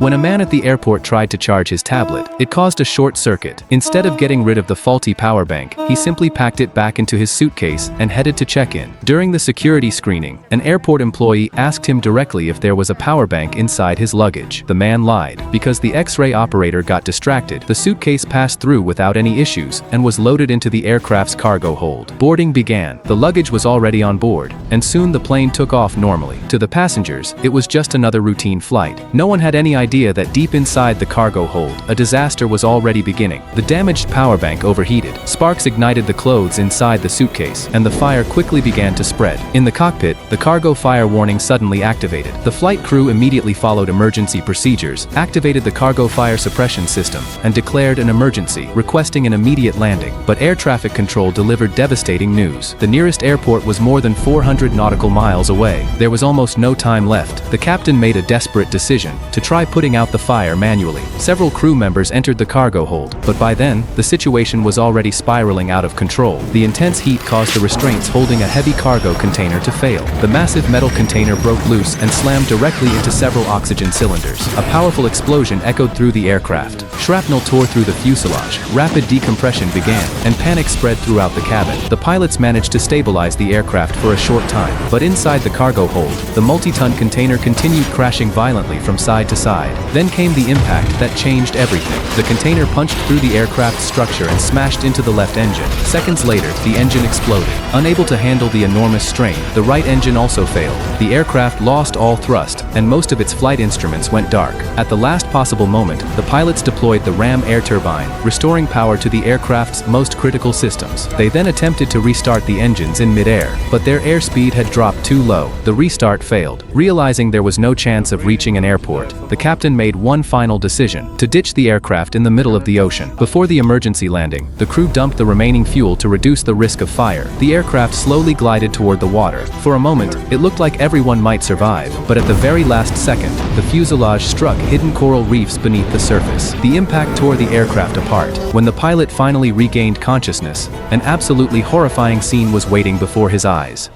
When a man at the airport tried to charge his tablet, it caused a short circuit. Instead of getting rid of the faulty power bank, he simply packed it back into his suitcase and headed to check-in. During the security screening, an airport employee asked him directly if there was a power bank inside his luggage. The man lied. Because the X-ray operator got distracted, the suitcase passed through without any issues and was loaded into the aircraft's cargo hold. Boarding began. The luggage was already on board, and soon the plane took off normally. To the passengers, it was just another routine flight. No one had any idea that deep inside the cargo hold, a disaster was already beginning. The damaged power bank overheated. Sparks ignited the clothes inside the suitcase, and the fire quickly began to spread. In the cockpit, the cargo fire warning suddenly activated. The flight crew immediately followed emergency procedures, activated the cargo fire suppression system, and declared an emergency, requesting an immediate landing. But air traffic control delivered devastating news. The nearest airport was more than 400 nautical miles away. There was almost no time left. The captain made a desperate decision to try putting out the fire manually. Several crew members entered the cargo hold, but by then, the situation was already spiraling out of control. The intense heat caused the restraints holding a heavy cargo container to fail. The massive metal container broke loose and slammed directly into several oxygen cylinders. A powerful explosion echoed through the aircraft. Shrapnel tore through the fuselage. Rapid decompression began, and panic spread throughout the cabin. The pilots managed to stabilize the aircraft for a short time, but inside the cargo hold, the multi-ton container continued crashing violently from side to side. Then came the impact that changed everything. The container punched through the aircraft's structure and smashed into the left engine. Seconds later, the engine exploded. Unable to handle the enormous strain, the right engine also failed. The aircraft lost all thrust, and most of its flight instruments went dark. At the last possible moment, the pilots deployed the ram air turbine, restoring power to the aircraft's most critical systems. They then attempted to restart the engines in mid-air, but their airspeed had dropped too low. The restart failed. Realizing there was no chance of reaching an airport, the captain made one final decision: to ditch the aircraft in the middle of the ocean. Before the emergency landing, the crew dumped the remaining fuel to reduce the risk of fire. The aircraft slowly glided toward the water. For a moment, it looked like everyone might survive, but at the very last second, the fuselage struck hidden coral reefs beneath the surface. The impact tore the aircraft apart. When the pilot finally regained consciousness, an absolutely horrifying scene was waiting before his eyes.